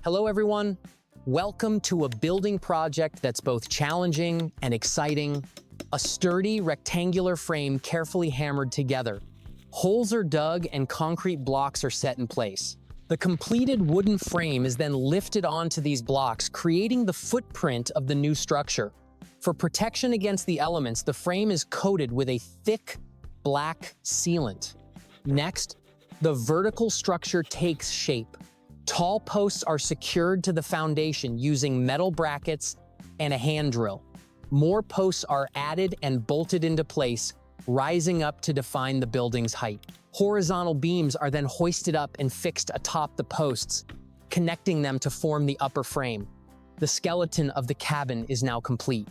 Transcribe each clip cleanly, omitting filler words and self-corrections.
Hello everyone. Welcome to a building project that's both challenging and exciting. A sturdy rectangular frame carefully hammered together. Holes are dug and concrete blocks are set in place. The completed wooden frame is then lifted onto these blocks, creating the footprint of the new structure. For protection against the elements, the frame is coated with a thick black sealant. Next, the vertical structure takes shape. Tall posts are secured to the foundation using metal brackets and a hand drill. More posts are added and bolted into place, rising up to define the building's height. Horizontal beams are then hoisted up and fixed atop the posts, connecting them to form the upper frame. The skeleton of the cabin is now complete.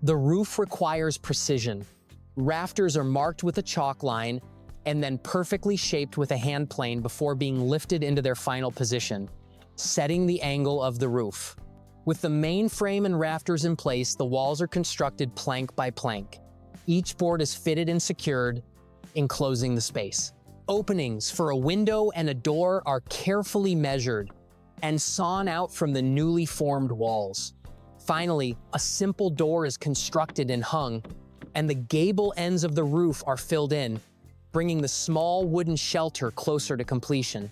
The roof requires precision. Rafters are marked with a chalk line and then perfectly shaped with a hand plane before being lifted into their final position, setting the angle of the roof. With the main frame and rafters in place, the walls are constructed plank by plank. Each board is fitted and secured, enclosing the space. Openings for a window and a door are carefully measured and sawn out from the newly formed walls. Finally, a simple door is constructed and hung, and the gable ends of the roof are filled in, bringing the small wooden shelter closer to completion.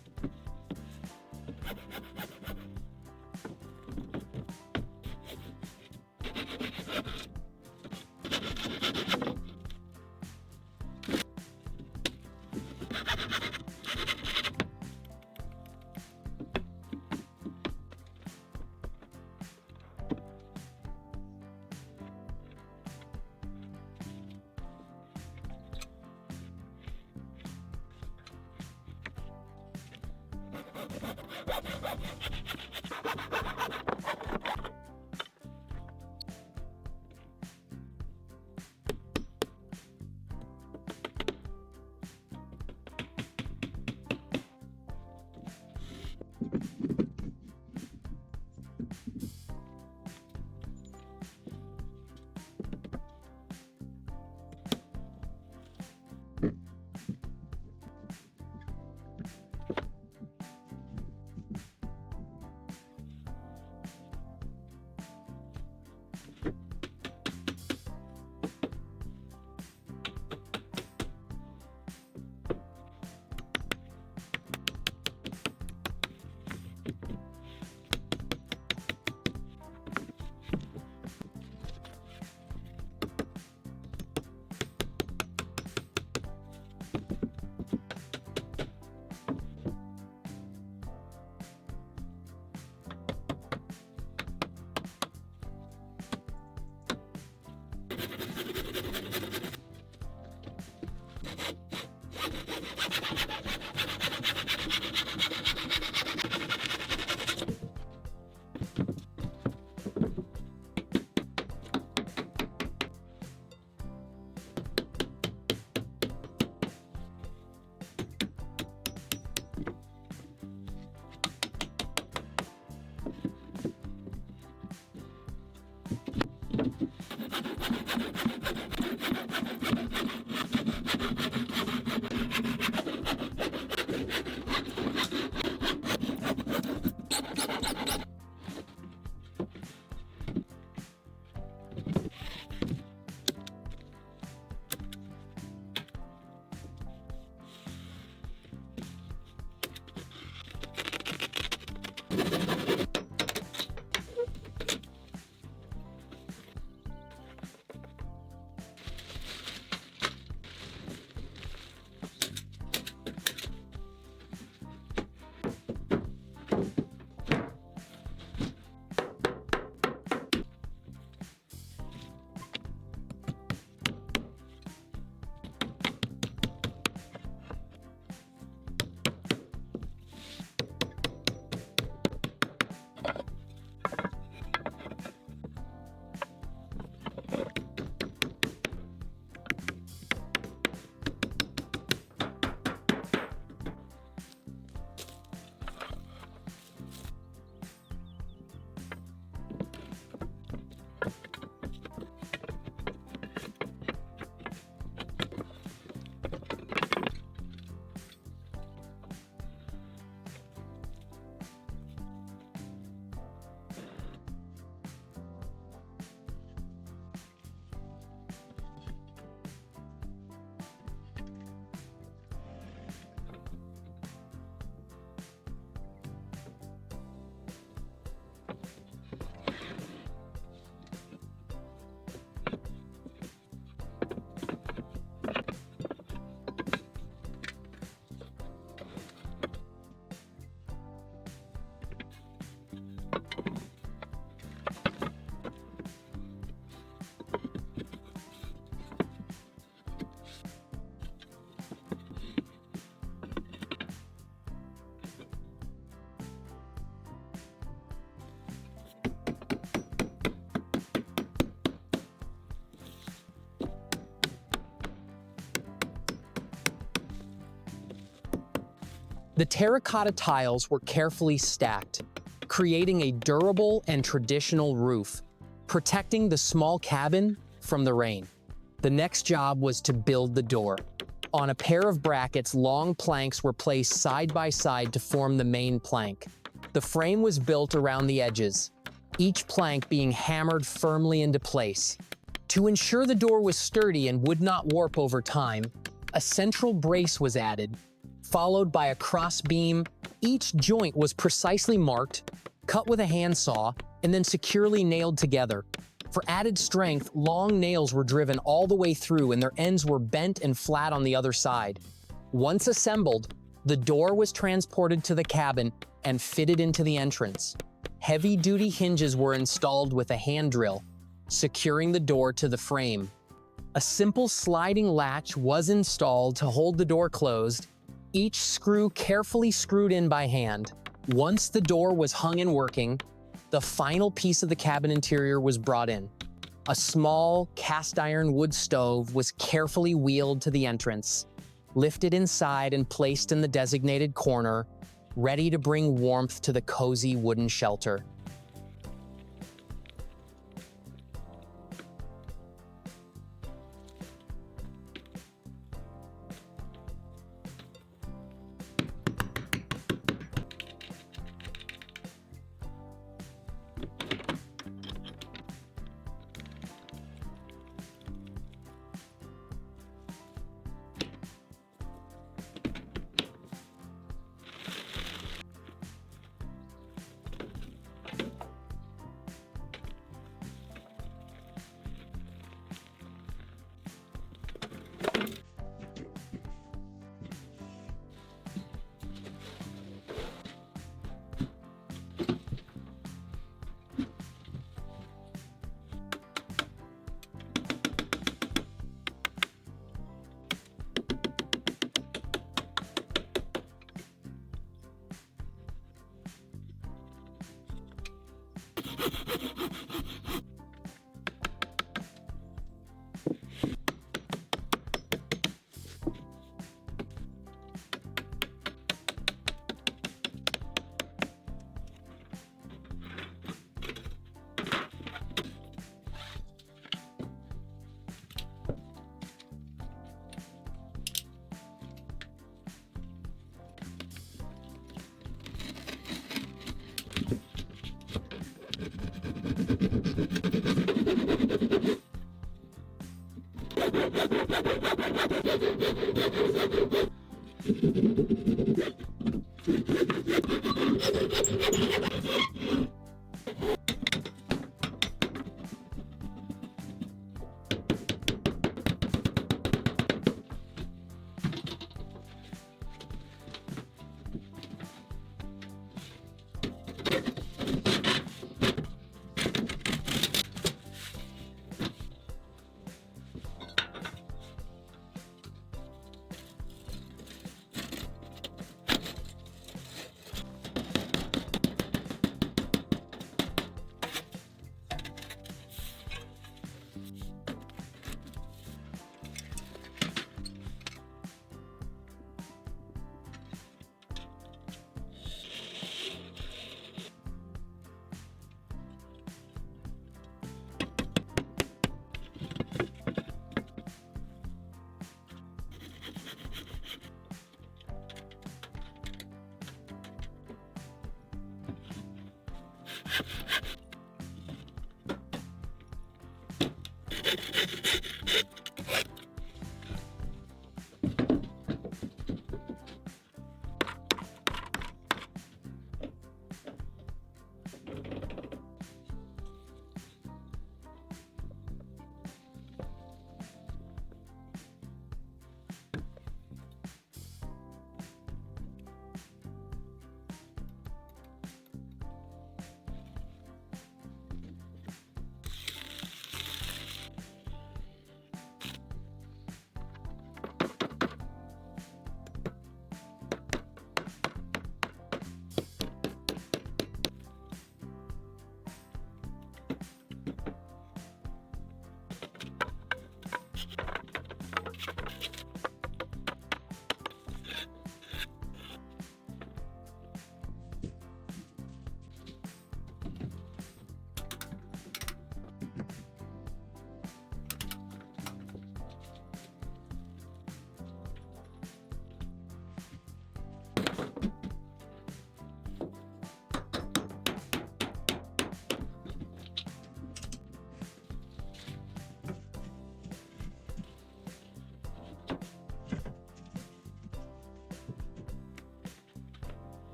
The terracotta tiles were carefully stacked, creating a durable and traditional roof, protecting the small cabin from the rain. The next job was to build the door. On a pair of brackets, long planks were placed side by side to form the main plank. The frame was built around the edges, each plank being hammered firmly into place. To ensure the door was sturdy and would not warp over time, a central brace was added, followed by a cross beam. Each joint was precisely marked, cut with a handsaw, and then securely nailed together. For added strength, long nails were driven all the way through and their ends were bent and flat on the other side. Once assembled, the door was transported to the cabin and fitted into the entrance. Heavy-duty hinges were installed with a hand drill, securing the door to the frame. A simple sliding latch was installed to hold the door closed, each screw carefully screwed in by hand. Once the door was hung and working, the final piece of the cabin interior was brought in. A small cast iron wood stove was carefully wheeled to the entrance, lifted inside and placed in the designated corner, ready to bring warmth to the cozy wooden shelter.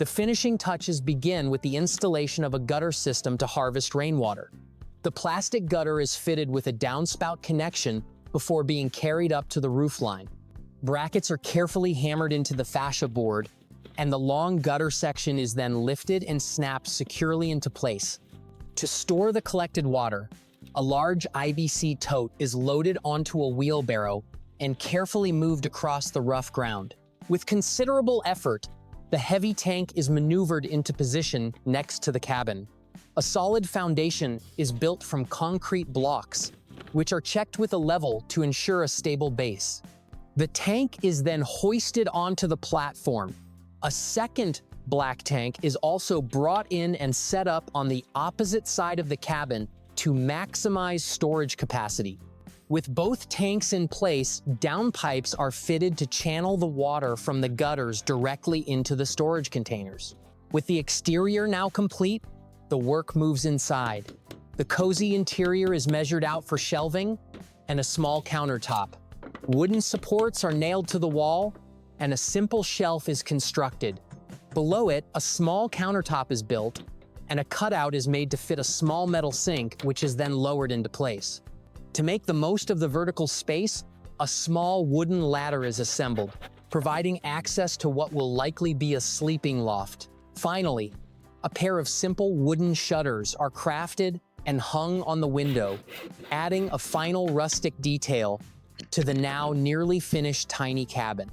The finishing touches begin with the installation of a gutter system to harvest rainwater. The plastic gutter is fitted with a downspout connection before being carried up to the roofline. Brackets are carefully hammered into the fascia board, and the long gutter section is then lifted and snapped securely into place. To store the collected water, a large IBC tote is loaded onto a wheelbarrow and carefully moved across the rough ground. With considerable effort, the heavy tank is maneuvered into position next to the cabin. A solid foundation is built from concrete blocks, which are checked with a level to ensure a stable base. The tank is then hoisted onto the platform. A second black tank is also brought in and set up on the opposite side of the cabin to maximize storage capacity. With both tanks in place, downpipes are fitted to channel the water from the gutters directly into the storage containers. With the exterior now complete, the work moves inside. The cozy interior is measured out for shelving and a small countertop. Wooden supports are nailed to the wall, and a simple shelf is constructed. Below it, a small countertop is built, and a cutout is made to fit a small metal sink, which is then lowered into place. To make the most of the vertical space, a small wooden ladder is assembled, providing access to what will likely be a sleeping loft. Finally, a pair of simple wooden shutters are crafted and hung on the window, adding a final rustic detail to the now nearly finished tiny cabin.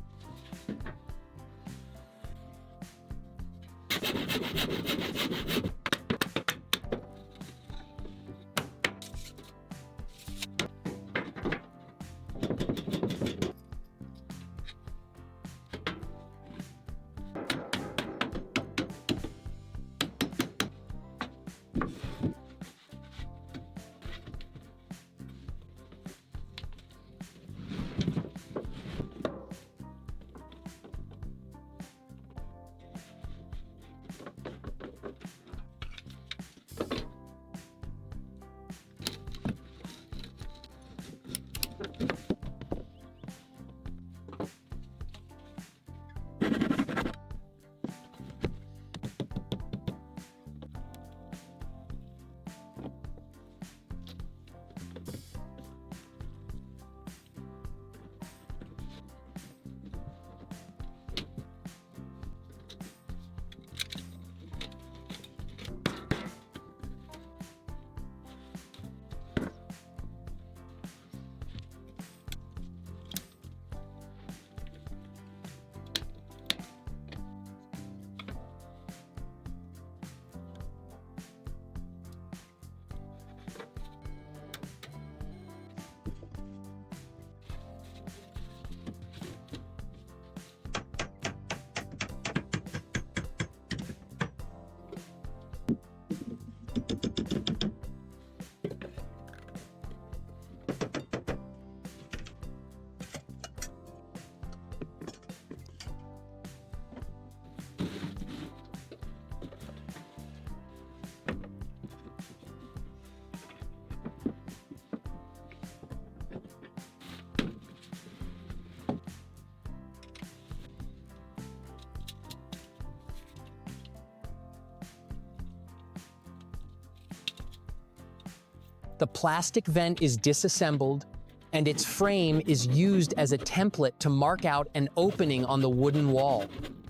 The plastic vent is disassembled, and its frame is used as a template to mark out an opening on the wooden wall.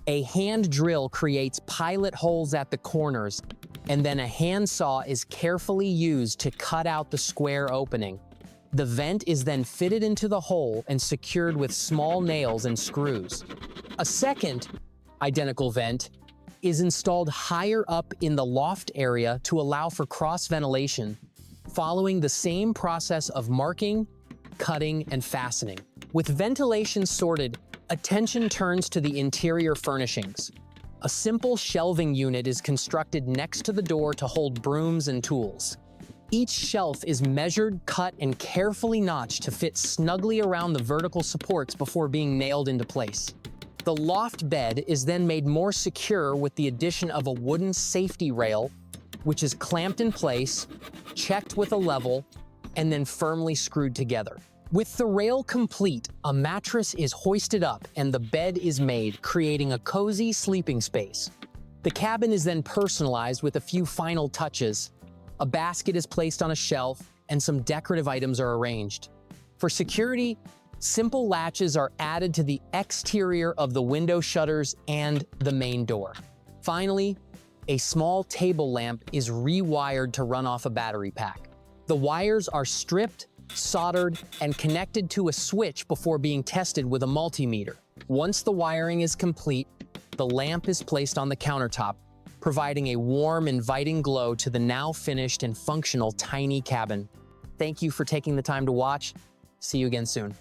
A hand drill creates pilot holes at the corners, and then a handsaw is carefully used to cut out the square opening. The vent is then fitted into the hole and secured with small nails and screws. A second identical vent is installed higher up in the loft area to allow for cross ventilation, following the same process of marking, cutting, and fastening. With ventilation sorted, attention turns to the interior furnishings. A simple shelving unit is constructed next to the door to hold brooms and tools. Each shelf is measured, cut, and carefully notched to fit snugly around the vertical supports before being nailed into place. The loft bed is then made more secure with the addition of a wooden safety rail, which is clamped in place, checked with a level, and then firmly screwed together. With the rail complete, a mattress is hoisted up and the bed is made, creating a cozy sleeping space. The cabin is then personalized with a few final touches. A basket is placed on a shelf, and some decorative items are arranged. For security, simple latches are added to the exterior of the window shutters and the main door. Finally, a small table lamp is rewired to run off a battery pack. The wires are stripped, soldered, and connected to a switch before being tested with a multimeter. Once the wiring is complete, the lamp is placed on the countertop, providing a warm, inviting glow to the now finished and functional tiny cabin. Thank you for taking the time to watch. See you again soon.